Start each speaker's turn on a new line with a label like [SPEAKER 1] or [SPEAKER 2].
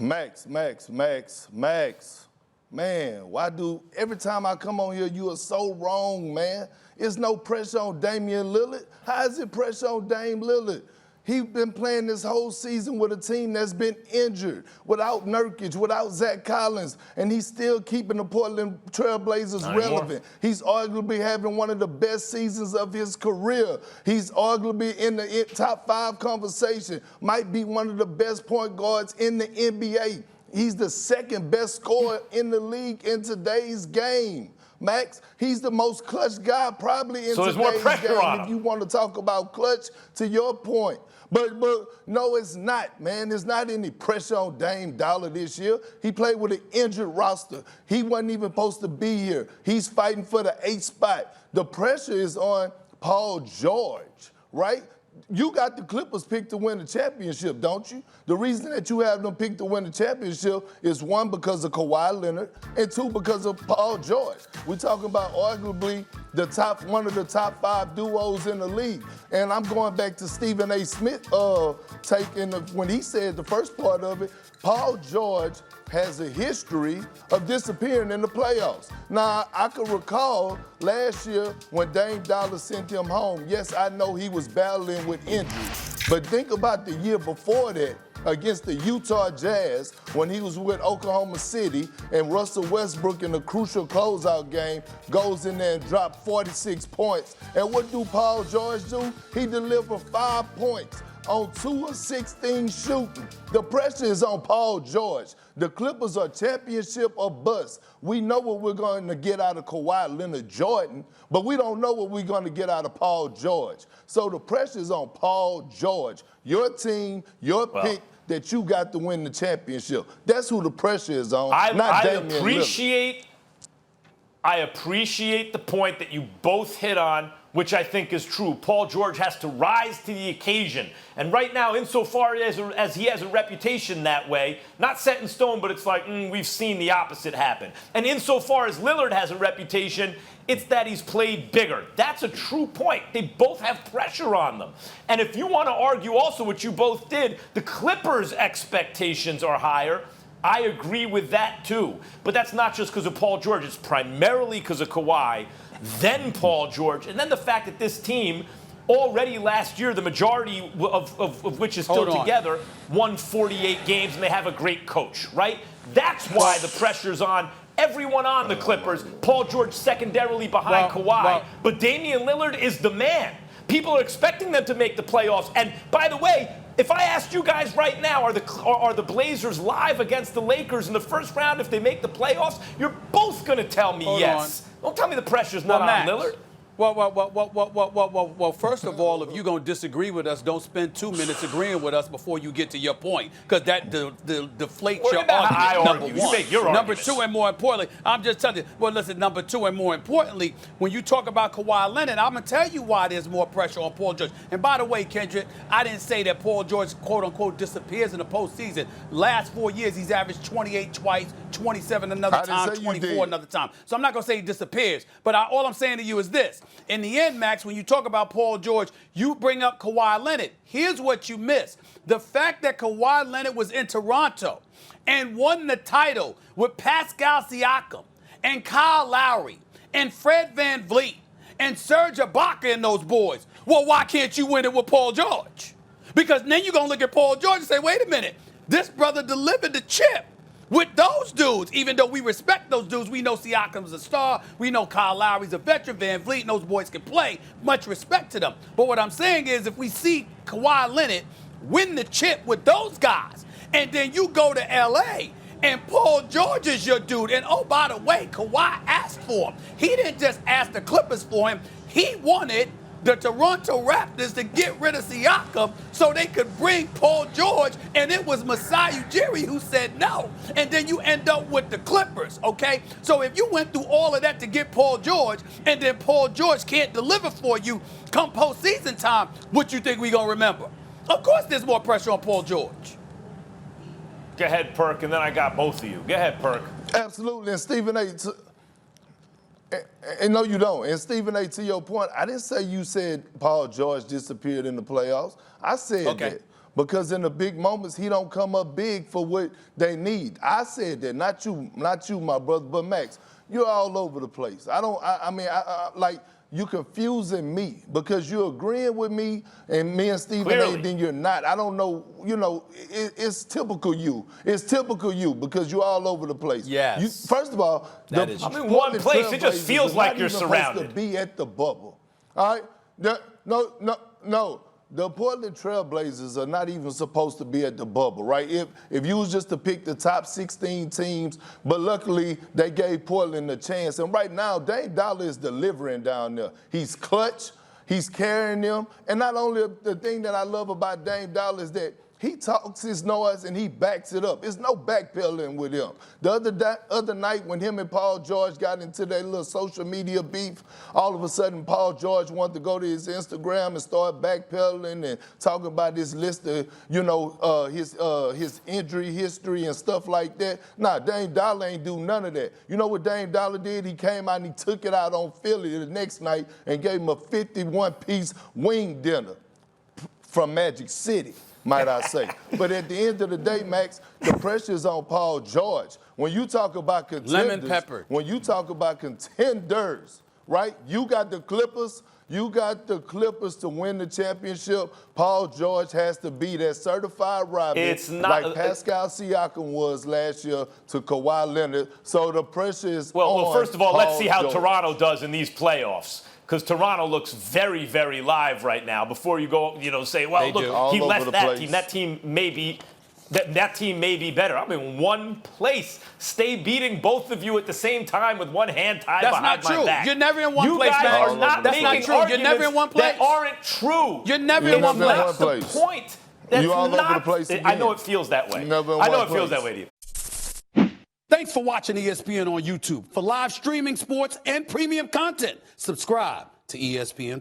[SPEAKER 1] Max. Man, why do every time I come on here, you are so wrong, man. It's no pressure on Damian Lillard. How is it pressure on Dame Lillard? He's been playing this whole season with a team that's been injured, without Nurkic, without Zach Collins, and he's still keeping the Portland Trailblazers relevant. He's arguably having one of the best seasons of his career. He's arguably in the top 5 conversation, might be one of the best point guards in the NBA. He's the second best scorer in the league in today's game. Max, he's the most clutch guy probably in today's game if you want to talk about clutch, to your point. But no, it's not, man. There's not any pressure on Dame Dollar this year. He played with an injured roster. He wasn't even supposed to be here. He's fighting for the 8th spot. The pressure is on Paul George, right? You got the Clippers picked to win the championship, don't you? The reason that you have them picked to win the championship is 1, because of Kawhi Leonard, and 2, because of Paul George. We're talking about arguably one of the top 5 duos in the league. And I'm going back to Stephen A. Smith when he said the first part of it, Paul George has a history of disappearing in the playoffs. Now, I can recall last year when Dame Dollar sent him home. Yes, I know he was battling with injuries, but think about the year before that against the Utah Jazz when he was with Oklahoma City and Russell Westbrook in a crucial closeout game goes in there and drops 46 points. And what do Paul George do? He delivered 5 points on 2 of 16 shooting. The pressure is on Paul George. The Clippers are championship or bust. We know what we're going to get out of Kawhi Leonard Jordan, but we don't know what we're going to get out of Paul George. So the pressure is on Paul George, your team, your pick that you got to win the championship. That's who the pressure is on, not Damian Lillard.
[SPEAKER 2] I appreciate the point that you both hit on, which I think is true. Paul George has to rise to the occasion. And right now, insofar as he has a reputation that way, not set in stone, but it's like, we've seen the opposite happen. And insofar as Lillard has a reputation, it's that he's played bigger. That's a true point. They both have pressure on them. And if you want to argue also what you both did, the Clippers' expectations are higher. I agree with that, too. But that's not just because of Paul George. It's primarily because of Kawhi, then Paul George, and then the fact that this team already last year, the majority of which is still together, won 48 games, and they have a great coach, right? That's why the pressure's on everyone on the Clippers. Paul George secondarily behind Kawhi. But Damian Lillard is the man. People are expecting them to make the playoffs. And by the way, if I asked you guys right now, are the Blazers live against the Lakers in the first round if they make the playoffs? You're both going to tell me yes. Don't tell me the pressure's not on Lillard.
[SPEAKER 3] Well, first of all, if you're going to disagree with us, don't spend 2 minutes agreeing with us before you get to your point, because that deflates your argument, number one.
[SPEAKER 2] You make your
[SPEAKER 3] number 2, and more importantly, I'm just telling you, well, listen, number 2, and more importantly, when you talk about Kawhi Leonard, I'm going to tell you why there's more pressure on Paul George. And by the way, Kendrick, I didn't say that Paul George, quote-unquote, disappears in the postseason. Last 4 years, he's averaged 28 twice, 27 another time, 24 another time. So I'm not going to say he disappears, but all I'm saying to you is this. In the end, Max, when you talk about Paul George, you bring up Kawhi Leonard. Here's what you miss. The fact that Kawhi Leonard was in Toronto and won the title with Pascal Siakam and Kyle Lowry and Fred VanVleet and Serge Ibaka and those boys. Well, why can't you win it with Paul George? Because then you're going to look at Paul George and say, wait a minute, this brother delivered the chip with those dudes. Even though we respect those dudes, we know Siakam's a star, we know Kyle Lowry's a veteran, VanVleet, and those boys can play. Much respect to them. But what I'm saying is, if we see Kawhi Leonard win the chip with those guys, and then you go to L.A., and Paul George is your dude, and oh, by the way, Kawhi asked for him. He didn't just ask the Clippers for him. He wanted the Toronto Raptors to get rid of Siakam so they could bring Paul George, and it was Masai Ujiri who said no. And then you end up with the Clippers, okay? So if you went through all of that to get Paul George, and then Paul George can't deliver for you come postseason time, what you think we gonna remember? Of course there's more pressure on Paul George.
[SPEAKER 2] Go ahead, Perk, and then I got both of you. Go ahead, Perk.
[SPEAKER 1] Absolutely, and Stephen A., and no, you don't. And Stephen A., to your point, I didn't say you said Paul George disappeared in the playoffs. I said that. because in the big moments, he don't come up big for what they need. I said that, not you, my brother, but Max, you're all over the place. Like, you confusing me because you're agreeing with me and me and Stephen A, then you're not. I don't know, it's typical you. It's typical you because you're all over the place.
[SPEAKER 3] Yes.
[SPEAKER 1] First of all,
[SPEAKER 3] that is
[SPEAKER 2] I'm in one place. It just feels like you're surrounded.
[SPEAKER 1] To be at the bubble. All right? No. The Portland Trail Blazers are not even supposed to be at the bubble, right? If you was just to pick the top 16 teams, but luckily they gave Portland a chance. And right now, Dame Dollar is delivering down there. He's clutch. He's carrying them. And not only the thing that I love about Dame Dollar is that he talks his noise and he backs it up. There's no backpedaling with him. The other night when him and Paul George got into their little social media beef, all of a sudden Paul George wanted to go to his Instagram and start backpedaling and talking about this list of, his injury history and stuff like that. Nah, Dame Dollar ain't do none of that. You know what Dame Dollar did? He came out and he took it out on Philly the next night and gave him a 51-piece wing dinner from Magic City, might I say. But at the end of the day, Max, the pressure is on Paul George. When you talk about contenders,
[SPEAKER 3] lemon pepper.
[SPEAKER 1] When you talk about contenders, right? You got the Clippers. You got the Clippers to win the championship. Paul George has to be that certified Robin,
[SPEAKER 2] it's not,
[SPEAKER 1] like Pascal Siakam was last year to Kawhi Leonard. So the pressure is on
[SPEAKER 2] Well, first of all, let's see how
[SPEAKER 1] George.
[SPEAKER 2] Toronto does in these playoffs. Because Toronto looks very, very live right now. Before you go, say, well,
[SPEAKER 3] They
[SPEAKER 2] look,
[SPEAKER 3] do.
[SPEAKER 1] All
[SPEAKER 2] he
[SPEAKER 1] over
[SPEAKER 2] left
[SPEAKER 1] the
[SPEAKER 2] that
[SPEAKER 1] place.
[SPEAKER 2] team. That team may be better. I'm in one place. Stay beating both of you at the same time with one hand tied
[SPEAKER 3] That's
[SPEAKER 2] behind
[SPEAKER 3] not
[SPEAKER 2] my
[SPEAKER 3] true.
[SPEAKER 2] back.
[SPEAKER 3] You're never in one
[SPEAKER 2] you
[SPEAKER 3] place,
[SPEAKER 2] guys
[SPEAKER 3] man.
[SPEAKER 2] are not
[SPEAKER 3] That's
[SPEAKER 2] making
[SPEAKER 3] not true. You're never in one place.
[SPEAKER 2] that aren't true.
[SPEAKER 3] You're never
[SPEAKER 1] You're
[SPEAKER 3] in one
[SPEAKER 1] never in
[SPEAKER 3] place.
[SPEAKER 1] one
[SPEAKER 2] That's the point. That's
[SPEAKER 1] You all
[SPEAKER 2] not,
[SPEAKER 1] over the place
[SPEAKER 2] I
[SPEAKER 1] again.
[SPEAKER 2] know it feels that way.
[SPEAKER 1] Never in
[SPEAKER 2] I know
[SPEAKER 1] one
[SPEAKER 2] it feels
[SPEAKER 1] place.
[SPEAKER 2] that way to you.
[SPEAKER 3] Thanks for watching ESPN on YouTube. For live streaming sports and premium content, subscribe to ESPN+.